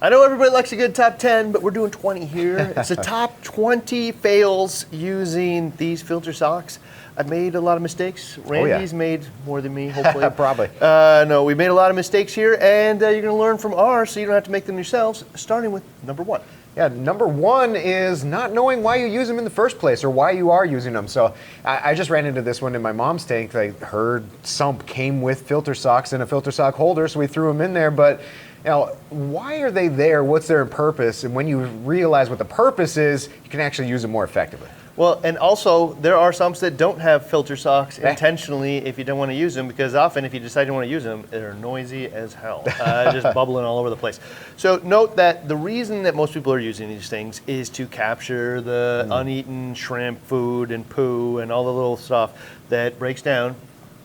I know everybody likes a good top 10, but we're doing 20 here. It's the top 20 fails using these filter socks. I've made a lot of mistakes. Randy's made more than me, hopefully. Probably. No, we made a lot of mistakes here, and you're going to learn from ours so you don't have to make them yourselves, starting with number 1. Yeah, number 1 is not knowing why you use them in the first place or why you are using them. So I just ran into this one in my mom's tank. Her sump came with filter socks and a filter sock holder, so we threw them in there. But you know, why are they there? What's their purpose? And when you realize what the purpose is, you can actually use them more effectively. Well, and also, there are sumps that don't have filter socks intentionally if you don't want to use them, because often if you decide you want to use them, they're noisy as hell, just bubbling all over the place. So note that the reason that most people are using these things is to capture the uneaten shrimp food and poo and all the little stuff that breaks down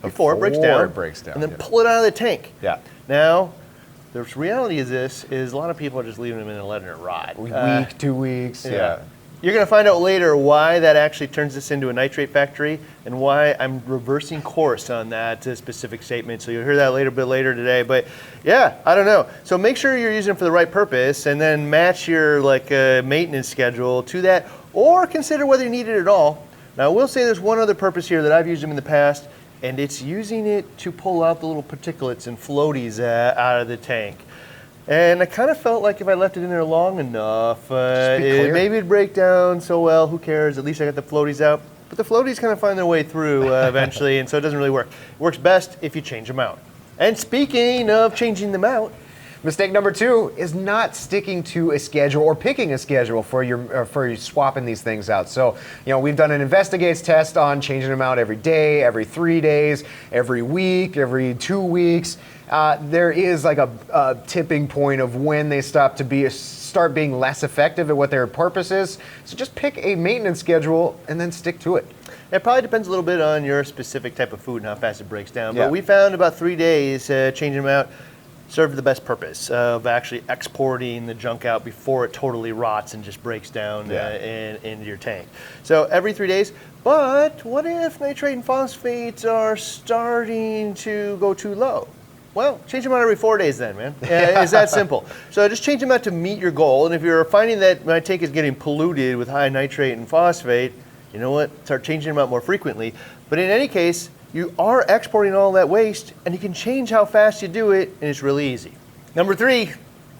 before it breaks down, and then pull it out of the tank. Yeah. Now, the reality is a lot of people are just leaving them in and letting it rot. Week, 2 weeks, yeah. You're going to find out later why that actually turns this into a nitrate factory and why I'm reversing course on that specific statement. So you'll hear that a bit later today. But yeah, I don't know. So make sure you're using it for the right purpose and then match your maintenance schedule to that, or consider whether you need it at all. Now I will say there's one other purpose here that I've used them in the past, and it's using it to pull out the little particulates and floaties out of the tank. And I kind of felt like if I left it in there long enough, maybe it'd break down. So well, who cares? At least I got the floaties out. But the floaties kind of find their way through eventually, and so it doesn't really work. It works best if you change them out. And speaking of changing them out, mistake number 2 is not sticking to a schedule or picking a schedule for your swapping these things out. So, you know, we've done an investigates test on changing them out every day, every 3 days, every week, every 2 weeks. There is like a tipping point of when they start being less effective at what their purpose is. So just pick a maintenance schedule and then stick to it. It probably depends a little bit on your specific type of food and how fast it breaks down. But we found about 3 days changing them out served the best purpose of actually exporting the junk out before it totally rots and just breaks down into your tank. So every 3 days. But what if nitrate and phosphate are starting to go too low? Well, change them out every 4 days then, man. It's that simple. So just change them out to meet your goal. And if you're finding that my tank is getting polluted with high nitrate and phosphate, you know what? Start changing them out more frequently. But in any case, you are exporting all that waste, and you can change how fast you do it, and it's really easy. Number 3,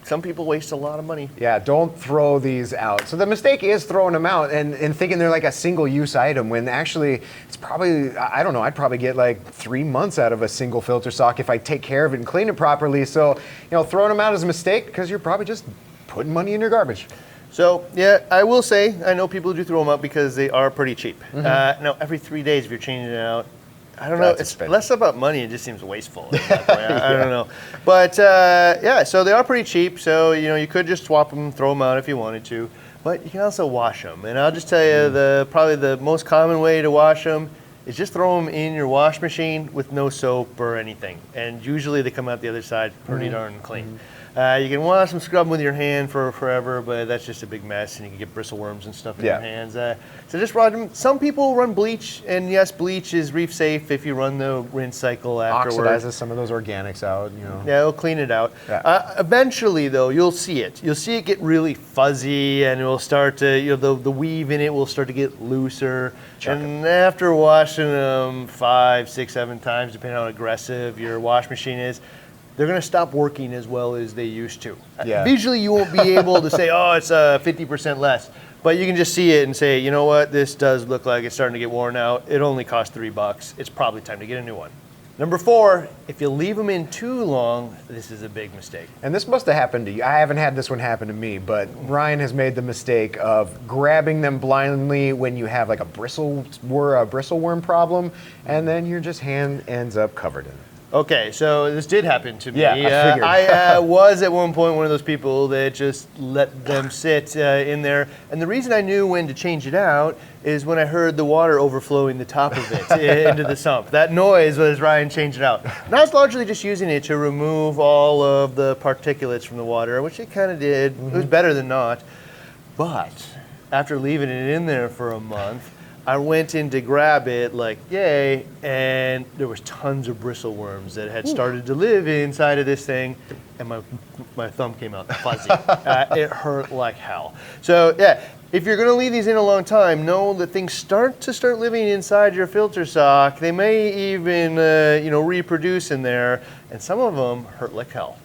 some people waste a lot of money. Yeah, don't throw these out. So the mistake is throwing them out and thinking they're like a single-use item, when actually it's probably, I don't know, I'd probably get like 3 months out of a single filter sock if I take care of it and clean it properly. So, you know, throwing them out is a mistake because you're probably just putting money in your garbage. So, yeah, I will say, I know people do throw them out because they are pretty cheap. Now, every 3 days if you're changing it out, I don't know, it's expensive. Less about money, it just seems wasteful. I don't know. But yeah, so they are pretty cheap, so you know, you could just swap them, throw them out if you wanted to, but you can also wash them. And I'll just tell you, probably the most common way to wash them is just throw them in your wash machine with no soap or anything. And usually they come out the other side pretty darn clean. You can wash them, scrub them with your hand for forever, but that's just a big mess, and you can get bristleworms and stuff in your hands. So just run them. Some people run bleach, and yes, bleach is reef safe if you run the rinse cycle afterwards. Oxidizes some of those organics out, you know. Yeah, it'll clean it out. Eventually, though, you'll see it. You'll see it get really fuzzy, and it will start to, you know, the weave in it will start to get looser. After washing them 5, 6, 7 times, depending on how aggressive your wash machine is, they're going to stop working as well as they used to. Visually, you won't be able to say, oh, it's 50% less. But you can just see it and say, you know what, this does look like it's starting to get worn out. It only costs $3. It's probably time to get a new one. Number 4, if you leave them in too long, this is a big mistake. And this must have happened to you. I haven't had this one happen to me, but Ryan has made the mistake of grabbing them blindly when you have like a bristleworm problem, and then your hand ends up covered in it. Okay, so this did happen to me. Yeah, I figured. I was at one point one of those people that just let them sit in there. And the reason I knew when to change it out is when I heard the water overflowing the top of it into the sump. That noise was Ryan changed it out. And I was largely just using it to remove all of the particulates from the water, which it kind of did. It was better than not. But after leaving it in there for a month, I went in to grab it, like, yay, and there was tons of bristleworms that had started to live inside of this thing, and my thumb came out fuzzy. It hurt like hell. So yeah, if you're gonna leave these in a long time, know that things start living inside your filter sock. They may even reproduce in there, and some of them hurt like hell.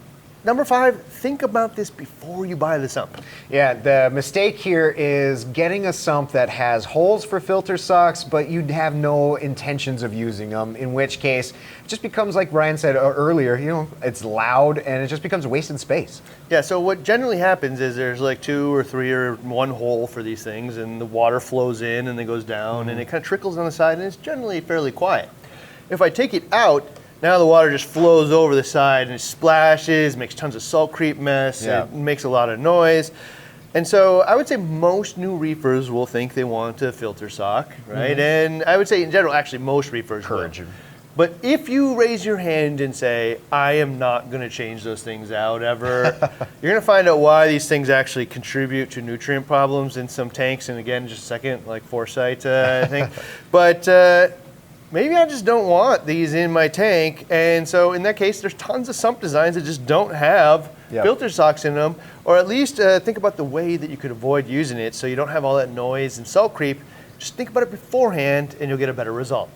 Number 5, think about this before you buy the sump. Yeah, the mistake here is getting a sump that has holes for filter socks, but you have no intentions of using them, in which case it just becomes, like Ryan said earlier, it's loud and it just becomes wasted space. Yeah, so what generally happens is there's like 2 or 3 or 1 hole for these things, and the water flows in and then goes down, and it kind of trickles on the side, and it's generally fairly quiet. If I take it out, now the water just flows over the side and it splashes, makes tons of salt creep mess, it makes a lot of noise. And so I would say most new reefers will think they want a filter sock, right? And I would say in general, actually most reefers will. But if you raise your hand and say, I am not gonna change those things out ever, you're gonna find out why these things actually contribute to nutrient problems in some tanks. And again, just a second, like foresight, I think. But maybe I just don't want these in my tank, and so in that case, there's tons of sump designs that just don't have filter socks in them, or at least think about the way that you could avoid using it so you don't have all that noise and salt creep. Just think about it beforehand, and you'll get a better result.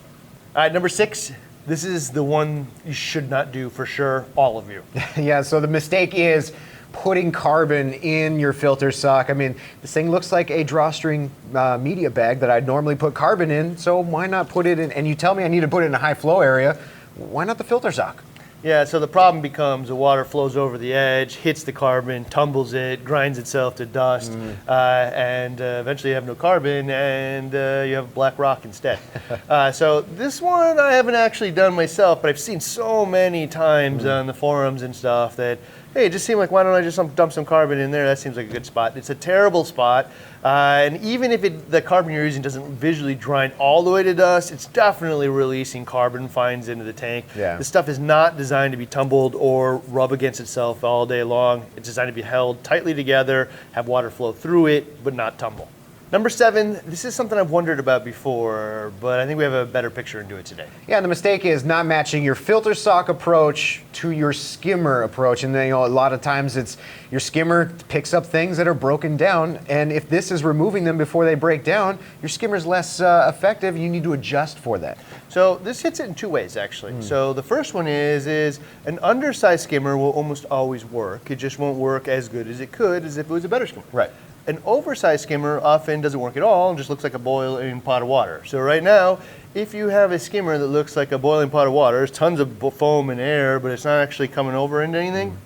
All right, number 6, this is the one you should not do for sure, all of you. Yeah, so the mistake is putting carbon in your filter sock. I mean, this thing looks like a drawstring media bag that I'd normally put carbon in, so why not put it in? And you tell me I need to put it in a high flow area, why not the filter sock? Yeah, so the problem becomes the water flows over the edge, hits the carbon, tumbles it, grinds itself to dust, and eventually you have no carbon and you have black rock instead. So this one I haven't actually done myself, but I've seen so many times on the forums and stuff that, hey, it just seemed like, why don't I just dump some carbon in there? That seems like a good spot. It's a terrible spot. And even if the carbon you're using doesn't visually grind all the way to dust, it's definitely releasing carbon fines into the tank. Yeah. This stuff is not designed to be tumbled or rub against itself all day long. It's designed to be held tightly together, have water flow through it, but not tumble. Number 7, this is something I've wondered about before, but I think we have a better picture into it today. Yeah, the mistake is not matching your filter sock approach to your skimmer approach. And then, a lot of times it's your skimmer picks up things that are broken down, and if this is removing them before they break down, your skimmer's less effective. You need to adjust for that. So this hits it in 2 ways, actually. So the first one is an undersized skimmer will almost always work. It just won't work as good as it could as if it was a better skimmer. Right. An oversized skimmer often doesn't work at all and just looks like a boiling pot of water. So right now, if you have a skimmer that looks like a boiling pot of water, there's tons of foam and air, but it's not actually coming over into anything,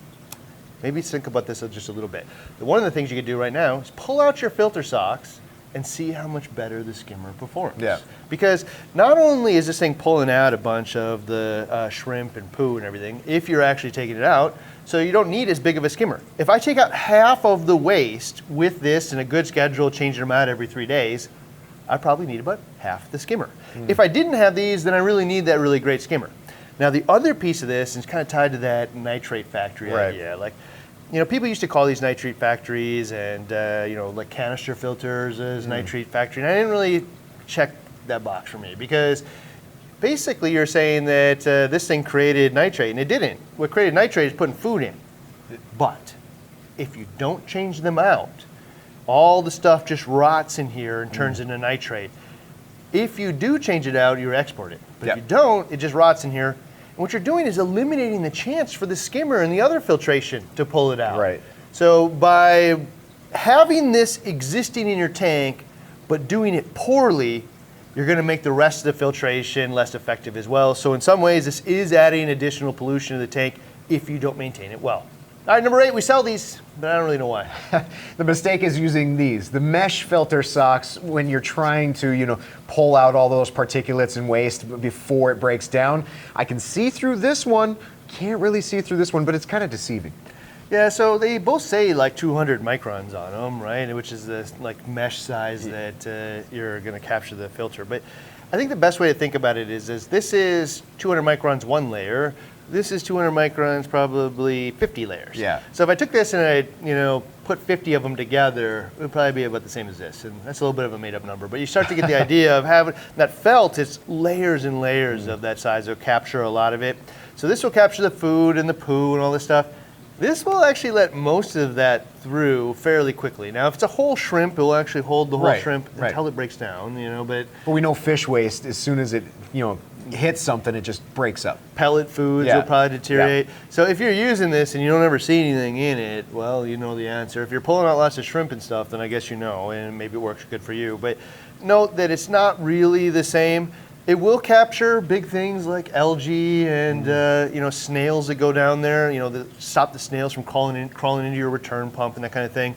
maybe think about this just a little bit. One of the things you could do right now is pull out your filter socks and see how much better the skimmer performs. Yeah. Because not only is this thing pulling out a bunch of the shrimp and poo and everything, if you're actually taking it out, so you don't need as big of a skimmer. If I take out half of the waste with this in a good schedule, changing them out every 3 days, I probably need about half the skimmer. If I didn't have these, then I really need that really great skimmer. Now the other piece of this is kind of tied to that nitrate factory idea. Like, people used to call these nitrate factories and, like canister filters as nitrate factory. And I didn't really check that box for me because basically you're saying that this thing created nitrate, and it didn't. What created nitrate is putting food in. But if you don't change them out, all the stuff just rots in here and turns into nitrate. If you do change it out, you export it. But if you don't, it just rots in here. And what you're doing is eliminating the chance for the skimmer and the other filtration to pull it out. Right. So by having this existing in your tank, but doing it poorly, you're going to make the rest of the filtration less effective as well. So in some ways, this is adding additional pollution to the tank if you don't maintain it well. All right, number 8, we sell these, but I don't really know why. The mistake is using these, the mesh filter socks, when you're trying to, pull out all those particulates and waste before it breaks down. I can see through this one, can't really see through this one, but it's kind of deceiving. Yeah, so they both say like 200 microns on them, right? Which is the like mesh size that you're going to capture the filter. But I think the best way to think about it is this is 200 microns one layer. This is 200 microns, probably 50 layers. Yeah. So if I took this and I, put 50 of them together, it would probably be about the same as this. And that's a little bit of a made up number, but you start to get the idea of having that felt, it's layers and layers of that size. It'll capture a lot of it. So this will capture the food and the poo and all this stuff. This will actually let most of that through fairly quickly. Now, if it's a whole shrimp, it will actually hold the whole shrimp until it breaks down, you know, but we know fish waste, as soon as it, you know, hits something, it just breaks up. Pellet foods will probably deteriorate. So if you're using this and you don't ever see anything in it, well, you know the answer. If you're pulling out lots of shrimp and stuff, then I guess you know, and maybe it works good for you. But note that it's not really the same. It will capture big things like algae and you know, snails that go down there, you know, that stop the snails from crawling into your return pump and that kind of thing.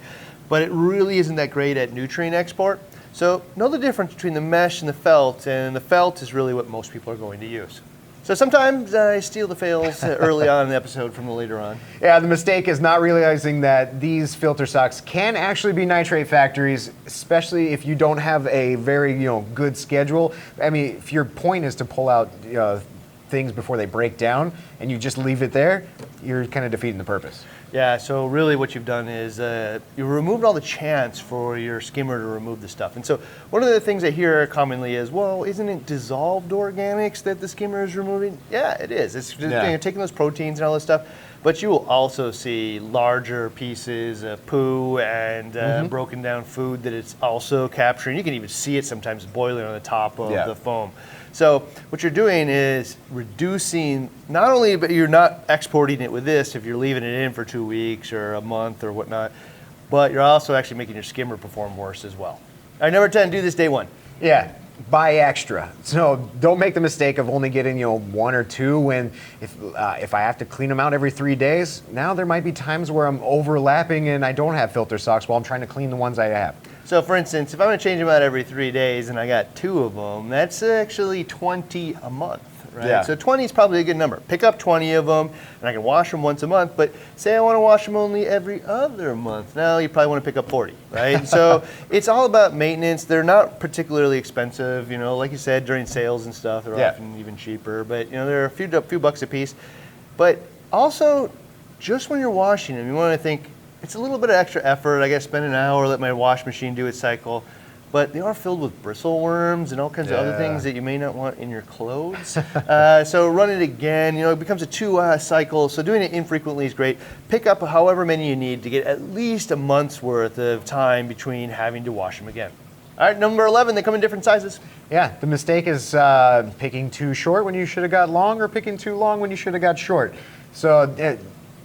But it really isn't that great at nutrient export. So know the difference between the mesh and the felt is really what most people are going to use. So sometimes I steal the fails early on in the episode from the later on. Yeah, the mistake is not realizing that these filter socks can actually be nitrate factories, especially if you don't have a very, you know, good schedule. I mean, if your point is to pull out things before they break down and you just leave it there, you're kind of defeating the purpose. Yeah, so really what you've done is you removed all the chance for your skimmer to remove the stuff. And so one of the things I hear commonly is, well, isn't it dissolved organics that the skimmer is removing? Yeah, it is. It's just, you know, taking those proteins and all this stuff. But you will also see larger pieces of poo and broken down food that it's also capturing. You can even see it sometimes boiling on the top of the foam. So what you're doing is reducing, not only, but you're not exporting it with this if you're leaving it in for 2 weeks or a month or whatnot, but you're also actually making your skimmer perform worse as well. All right, number 10, do this day one. Yeah, buy extra. So don't make the mistake of only getting, you know, 1 or 2 when if I have to clean them out every 3 days, now there might be times where I'm overlapping and I don't have filter socks while I'm trying to clean the ones I have. So for instance, if I'm gonna change them out every 3 days and I got 2 of them, that's actually 20 a month, right? Yeah. So 20 is probably a good number. Pick up 20 of them and I can wash them once a month, but say I wanna wash them only every other month. Now you probably wanna pick up 40, right? So it's all about maintenance. They're not particularly expensive, you know, like you said, during sales and stuff, they're often even cheaper, but you know, they're a few bucks a piece. But also, just when you're washing them, you wanna think, it's a little bit of extra effort. I gotta spend an hour, let my wash machine do its cycle. But they are filled with bristle worms and all kinds of other things that you may not want in your clothes. So run it again, you know, it becomes a 2 cycle. So doing it infrequently is great. Pick up however many you need to get at least a month's worth of time between having to wash them again. All right, number 11, they come in different sizes. Yeah, the mistake is picking too short when you should have got long, or picking too long when you should have got short. So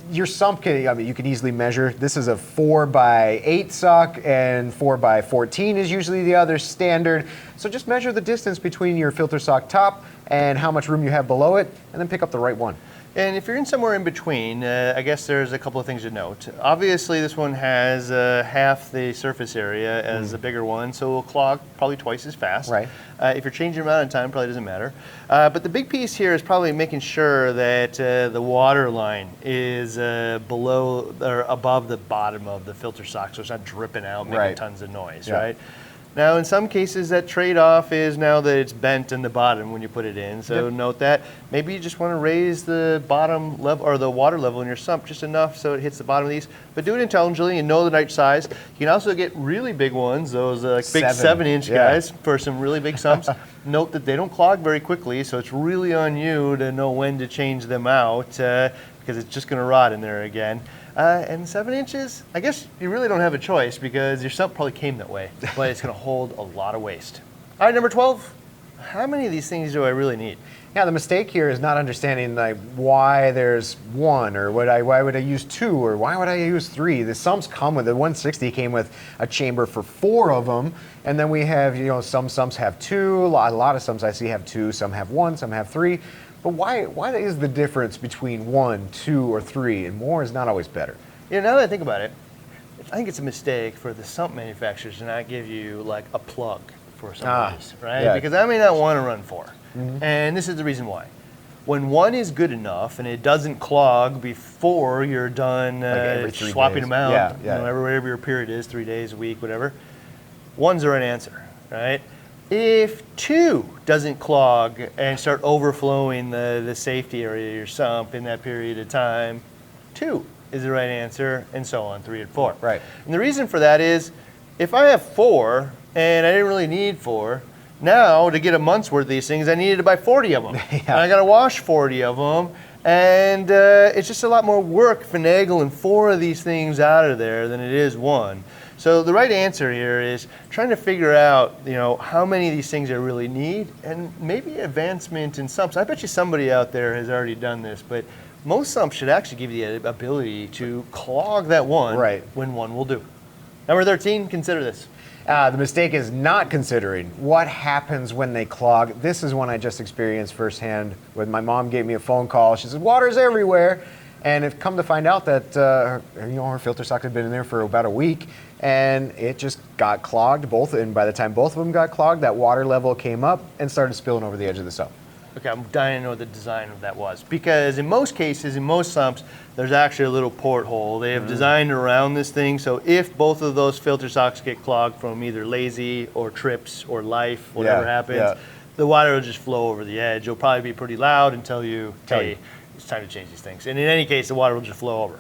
your sump, I mean, you can easily measure. This is a 4x8 sock, and 4x14 is usually the other standard. So just measure the distance between your filter sock top and how much room you have below it, and then pick up the right one. And if you're in somewhere in between, I guess there's a couple of things to note. Obviously, this one has half the surface area as a bigger one, so it will clog probably twice as fast. Right. If you're changing them out in time, probably doesn't matter. But the big piece here is probably making sure that the water line is below or above the bottom of the filter sock, so it's not dripping out, making tons of noise, right? Now, in some cases, that trade-off is now that it's bent in the bottom when you put it in. So note that. Maybe you just want to raise the bottom level or the water level in your sump just enough so it hits the bottom of these. But do it intelligently and know the right size. You can also get really big ones, those big 7-inch guys for some really big sumps. Note that they don't clog very quickly, so it's really on you to know when to change them out because it's just going to rot in there again. And 7 inches, I guess you really don't have a choice because your sump probably came that way, but it's going to hold a lot of waste. All right, number 12, how many of these things do I really need? Yeah, the mistake here is not understanding like why there's 1, or why would I use 2, or why would I use 3? The sumps come with, the 160 came with a chamber for 4 of them, and then we have, you know, some sumps have 2, a lot of sumps I see have 2, some have 1, some have 3. But why is the difference between 1, 2, or 3, and more is not always better? You know, now that I think about it, I think it's a mistake for the sump manufacturers to not give you like a plug for some of these, right? Yeah. Because I may not want to run 4. And this is the reason why. When 1 is good enough and it doesn't clog before you're done swapping them out, you know, whatever your period is, 3 days, a week, whatever, 1s are an answer, right? If 2 doesn't clog and start overflowing the safety area of your sump in that period of time, 2 is the right answer, and so on, 3 and 4. Right. And the reason for that is, if I have 4 and I didn't really need 4, now to get a month's worth of these things, I needed to buy 40 of them. And I got to wash 40 of them, and it's just a lot more work finagling 4 of these things out of there than it is 1. So the right answer here is trying to figure out, how many of these things I really need, and maybe advancement in sumps. I bet you somebody out there has already done this, but most sumps should actually give you the ability to clog that one when 1 will do. Number 13, consider this. The mistake is not considering what happens when they clog. This is one I just experienced firsthand when my mom gave me a phone call. She said, water's everywhere. And it come to find out that her filter sock had been in there for about a week, and it just got clogged, and by the time both of them got clogged, that water level came up and started spilling over the edge of the sump. Okay, I'm dying to know what the design of that was, because in most cases, in most sumps, there's actually a little porthole. They have designed around this thing, so if both of those filter socks get clogged from either lazy or trips or life, whatever happens, the water will just flow over the edge. It'll probably be pretty loud and tell you, hey, it's time to change these things. And in any case, the water will just flow over.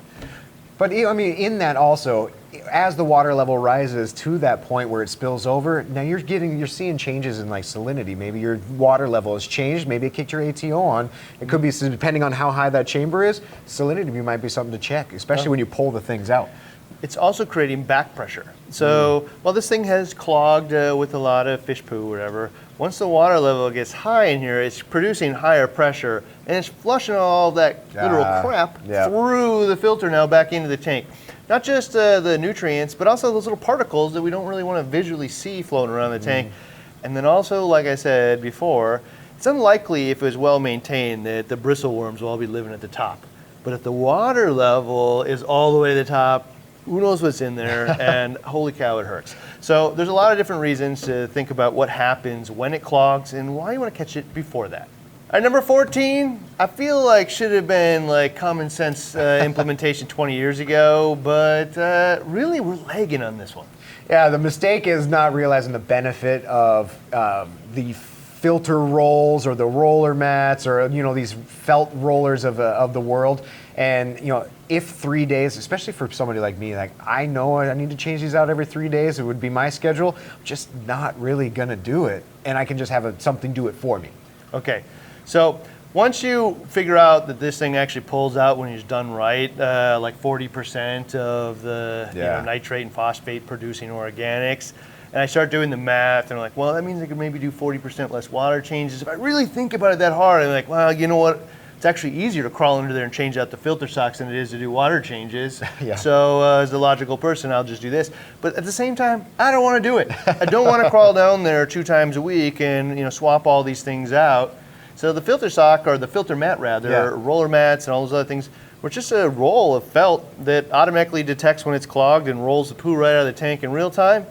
But I mean, in that also, as the water level rises to that point where it spills over, now you're seeing changes in like salinity. Maybe your water level has changed. Maybe it kicked your ATO on. It could be, depending on how high that chamber is, salinity might be something to check, especially when you pull the things out. It's also creating back pressure. So while this thing has clogged with a lot of fish poo or whatever, once the water level gets high in here, it's producing higher pressure, and it's flushing all that literal crap through the filter now back into the tank. Not just the nutrients, but also those little particles that we don't really want to visually see floating around the tank. And then also, like I said before, it's unlikely if it was well maintained that the bristleworms will all be living at the top. But if the water level is all the way to the top, who knows what's in there, and holy cow, it hurts. So there's a lot of different reasons to think about what happens when it clogs and why you want to catch it before that. All right, number 14, I feel like should have been like common sense implementation 20 years ago, but really we're lagging on this one. Yeah, the mistake is not realizing the benefit of the filter rolls or the roller mats or these felt rollers of the world. And if 3 days, especially for somebody like me, like I know I need to change these out every 3 days, it would be my schedule, I'm just not really gonna do it. And I can just have something do it for me. Okay, so once you figure out that this thing actually pulls out when it's done right, like 40% of the nitrate and phosphate producing organics, and I start doing the math, and I'm like, well, that means I could maybe do 40% less water changes. If I really think about it that hard, I'm like, well, you know what? It's actually easier to crawl under there and change out the filter socks than it is to do water changes. So as a logical person, I'll just do this. But at the same time, I don't want to do it. I don't want to crawl down there 2 times a week and swap all these things out. So the filter sock, or the filter mat rather, roller mats and all those other things, were just a roll of felt that automatically detects when it's clogged and rolls the poo right out of the tank in real time.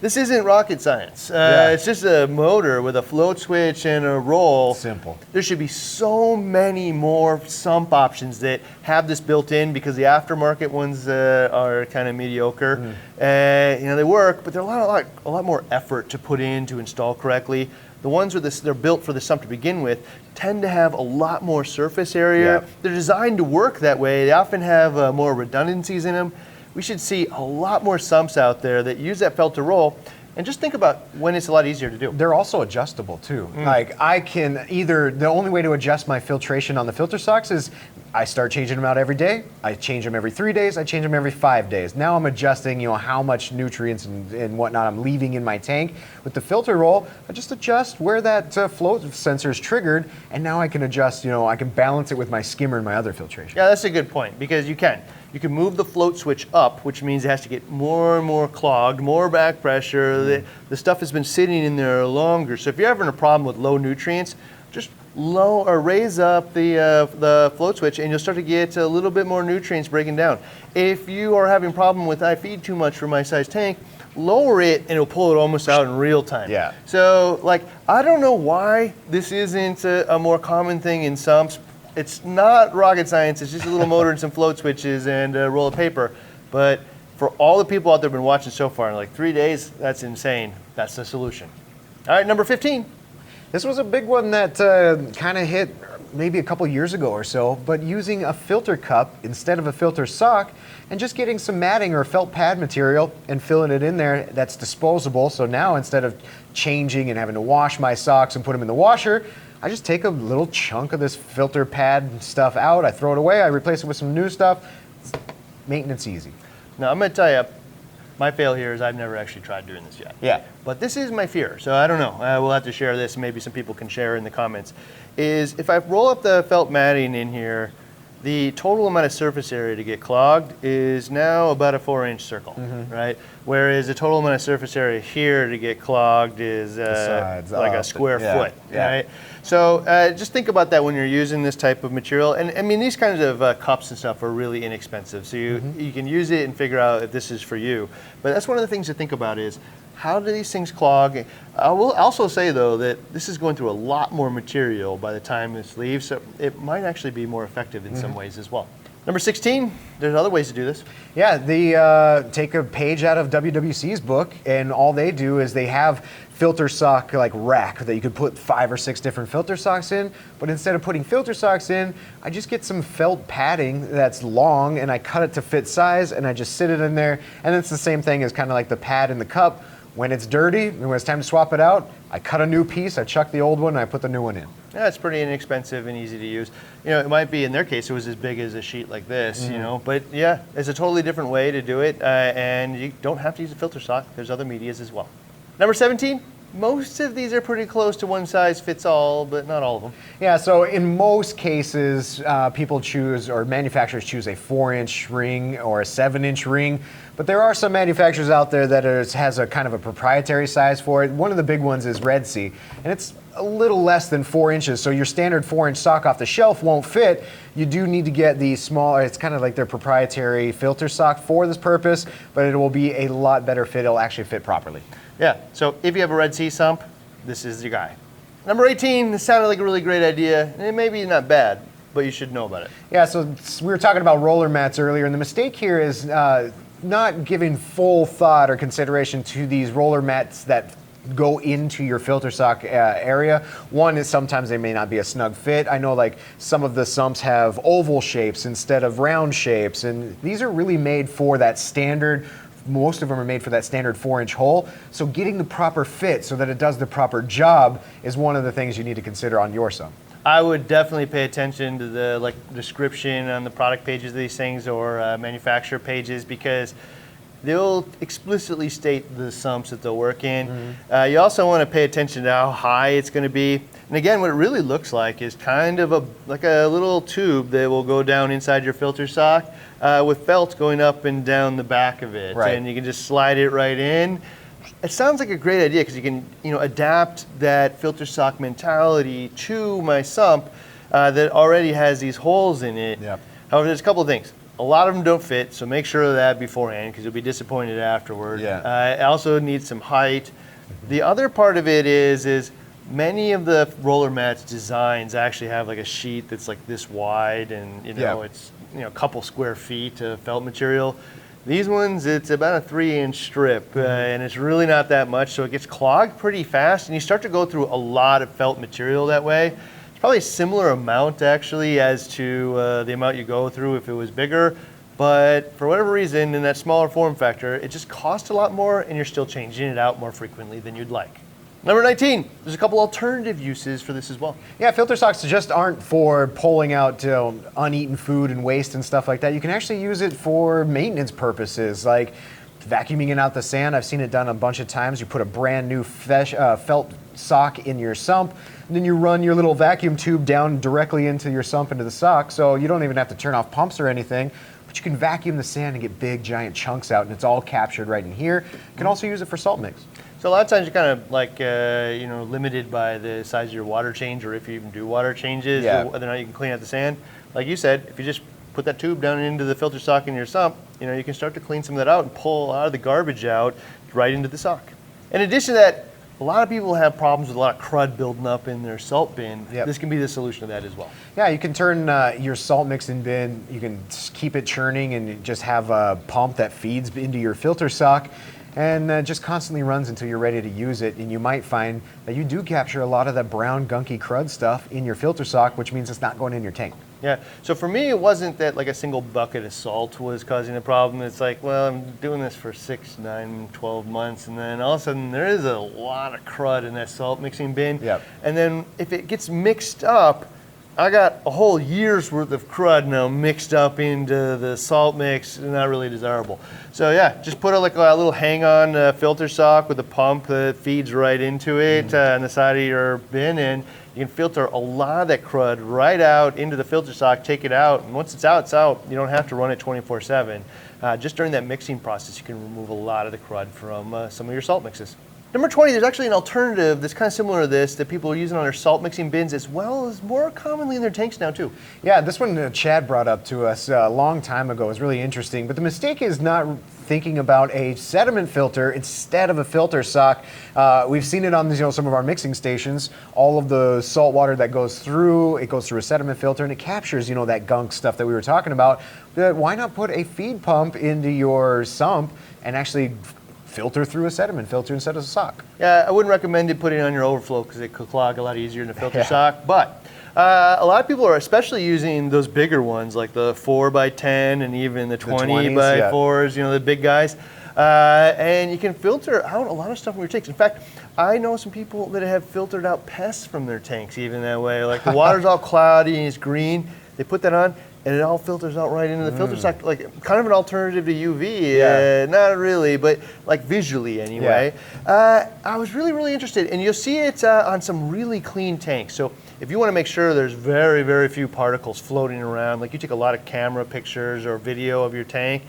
This isn't rocket science. It's just a motor with a float switch and a roll. Simple. There should be so many more sump options that have this built in, because the aftermarket ones are kind of mediocre. They work, but they're a lot more effort to put in to install correctly. The ones with they're built for the sump to begin with tend to have a lot more surface area. They're designed to work that way. They often have more redundancies in them. We should see a lot more sumps out there that use that felt to roll, and just think about when it's a lot easier to do. They're also adjustable too. Like I can the only way to adjust my filtration on the filter socks is I start changing them out every day. I change them every 3 days. I change them every 5 days. Now I'm adjusting, how much nutrients and whatnot I'm leaving in my tank. With the filter roll, I just adjust where that float sensor is triggered, and now I can adjust, I can balance it with my skimmer and my other filtration. Yeah, that's a good point, because you can move the float switch up, which means it has to get more and more clogged, more back pressure. The stuff has been sitting in there longer. So if you're having a problem with low nutrients, just raise up the float switch, and you'll start to get a little bit more nutrients breaking down. If you are having a problem with I feed too much for my size tank, lower it and it'll pull it almost out in real time. So I don't know why this isn't a more common thing in sumps. It's not rocket science. It's just a little motor and some float switches and a roll of paper. But for all the people out there who've been watching so far, in 3 days, that's insane. That's the solution. All right, number 15. This was a big one that kind of hit maybe a couple years ago or so, but using a filter cup instead of a filter sock and just getting some matting or felt pad material and filling it in there that's disposable. So now instead of changing and having to wash my socks and put them in the washer, I just take a little chunk of this filter pad stuff out, I throw it away, I replace it with some new stuff. It's maintenance easy. Now, I'm going to tell you, my fail here is I've never actually tried doing this yet. Yeah. But this is my fear, so I don't know. We'll have to share this, and maybe some people can share in the comments. Is if I roll up the felt matting in here, the total amount of surface area to get clogged is now about a 4-inch circle, right? Whereas the total amount of surface area here to get clogged is like a square foot, right? So just think about that when you're using this type of material. And I mean, these kinds of cups and stuff are really inexpensive. So you can use it and figure out if this is for you. But that's one of the things to think about is, how do these things clog? I will also say, though, that this is going through a lot more material by the time this leaves, so it might actually be more effective in some ways as well. Number 16, there's other ways to do this. Yeah, they take a page out of WWC's book, and all they do is they have filter sock like rack that you could put 5 or 6 different filter socks in, but instead of putting filter socks in, I just get some felt padding that's long and I cut it to fit size and I just sit it in there, and it's the same thing as kind of like the pad in the cup. When it's dirty and when it's time to swap it out, I cut a new piece, I chuck the old one, and I put the new one in. Yeah, it's pretty inexpensive and easy to use. You know, it might be, in their case, it was as big as a sheet like this, you know, but yeah, it's a totally different way to do it, and you don't have to use a filter sock. There's other medias as well. Number 17, most of these are pretty close to one size fits all, but not all of them. Yeah, so in most cases, people choose, or manufacturers choose a 4-inch ring or a 7-inch ring, but there are some manufacturers out there that has a kind of a proprietary size for it. One of the big ones is Red Sea, and it's a little less than 4 inches, so your standard 4-inch sock off the shelf won't fit. You do need to get the smaller, it's kind of like their proprietary filter sock for this purpose, but it will be a lot better fit. It'll actually fit properly. Yeah, so if you have a Red Sea sump, this is your guy. Number 18, this sounded like a really great idea, and it may be not bad, but you should know about it. Yeah, so we were talking about roller mats earlier, and the mistake here is not giving full thought or consideration to these roller mats that go into your filter sock area. One is sometimes they may not be a snug fit. I know like some of the sumps have oval shapes instead of round shapes, and these are really made for that standard. Most of them are made for that standard 4-inch hole. So getting the proper fit so that it does the proper job is one of the things you need to consider on your sump. I would definitely pay attention to the description on the product pages of these things, or manufacturer pages, because they'll explicitly state the sumps that they'll work in. You also want to pay attention to how high it's going to be. And again, what it really looks like is kind of like a little tube that will go down inside your filter sock with felt going up and down the back of it. Right. And you can just slide it right in. It sounds like a great idea because you can, adapt that filter sock mentality to my sump that already has these holes in it. Yep. However, there's a couple of things. A lot of them don't fit, so make sure of that beforehand because you'll be disappointed afterward. Yeah. It also needs some height. The other part of it is many of the roller mats designs actually have like a sheet that's like this wide, and it's a couple square feet of felt material. These ones, it's about a 3-inch strip, and it's really not that much, so it gets clogged pretty fast, and you start to go through a lot of felt material that way. It's probably a similar amount, actually, as to the amount you go through if it was bigger, but for whatever reason, in that smaller form factor, it just costs a lot more, and you're still changing it out more frequently than you'd like. Number 19, there's a couple alternative uses for this as well. Yeah, filter socks just aren't for pulling out uneaten food and waste and stuff like that. You can actually use it for maintenance purposes, like vacuuming out the sand. I've seen it done a bunch of times. You put a brand new felt sock in your sump, and then you run your little vacuum tube down directly into your sump, into the sock, so you don't even have to turn off pumps or anything. But you can vacuum the sand and get big, giant chunks out, and it's all captured right in here. You can also use it for salt mix. So a lot of times you're kind of like, limited by the size of your water change, or if you even do water changes, or whether or not you can clean out the sand. Like you said, if you just put that tube down into the filter sock in your sump, you can start to clean some of that out and pull a lot of the garbage out right into the sock. In addition to that, A lot of people have problems with a lot of crud building up in their salt bin. Yep. This can be the solution to that as well. Yeah, you can turn your salt mixing bin, you can keep it churning and just have a pump that feeds into your filter sock and just constantly runs until you're ready to use it. And you might find that you do capture a lot of that brown gunky crud stuff in your filter sock, which means it's not going in your tank. Yeah, so for me, it wasn't that like a single bucket of salt was causing the problem. It's like, well, I'm doing this for 6, 9, 12 months, and then all of a sudden there is a lot of crud in that salt mixing bin. Yep. And then if it gets mixed up, I got a whole year's worth of crud now mixed up into the salt mix, not really desirable. So yeah, just put a little hang-on filter sock with a pump that feeds right into it on the side of your bin, and you can filter a lot of that crud right out into the filter sock, take it out, and once it's out, it's out. You don't have to run it 24/7. Just during that mixing process, you can remove a lot of the crud from some of your salt mixes. Number 20, there's actually an alternative that's kind of similar to this that people are using on their salt mixing bins as well as more commonly in their tanks now too. Yeah, this one Chad brought up to us a long time ago. Is really interesting, but the mistake is not thinking about a sediment filter instead of a filter sock. We've seen it on some of our mixing stations. All of the salt water that goes through, it goes through a sediment filter and it captures that gunk stuff that we were talking about. But why not put a feed pump into your sump and actually filter through a sediment filter instead of a sock? Yeah, I wouldn't recommend it putting it on your overflow because it could clog a lot easier than a filter sock, but a lot of people are especially using those bigger ones like the 4x10 and even the 20x4s, the big guys. And you can filter out a lot of stuff from your tanks. In fact, I know some people that have filtered out pests from their tanks even that way. Like the water's all cloudy and it's green, they put that on and it all filters out right into the filter sock, like kind of an alternative to UV. Yeah. Not really, but like visually anyway. Yeah. I was really, really interested, and you'll see it on some really clean tanks. So if you want to make sure there's very, very few particles floating around, like you take a lot of camera pictures or video of your tank,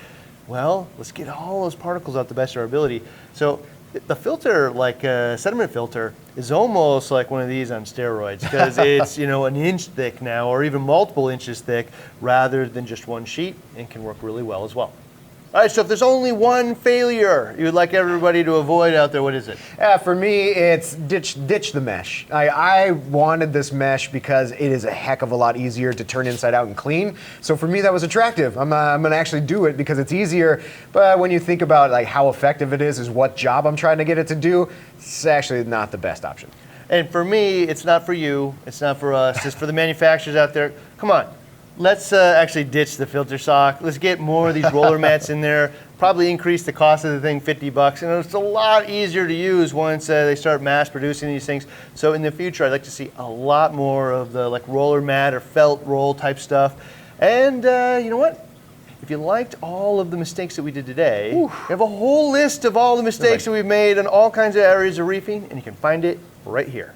well, let's get all those particles out the best of our ability. So the filter, like a sediment filter, is almost like one of these on steroids because it's an inch thick now or even multiple inches thick rather than just one sheet, and can work really well as well. All right, so if there's only one failure you would like everybody to avoid out there, what is it? For me, it's ditch the mesh. I wanted this mesh because it is a heck of a lot easier to turn inside out and clean. So for me, that was attractive. I'm going to actually do it because it's easier. But when you think about like how effective it is what job I'm trying to get it to do, it's actually not the best option. And for me, it's not for you. It's not for us. It's for the manufacturers out there. Come on. Let's actually ditch the filter sock. Let's get more of these roller mats in there. Probably increase the cost of the thing $50. And it's a lot easier to use once they start mass producing these things. So in the future, I'd like to see a lot more of the like roller mat or felt roll type stuff. And you know what? If you liked all of the mistakes that we did today, we have a whole list of all the mistakes that we've made in all kinds of areas of reefing, and you can find it right here.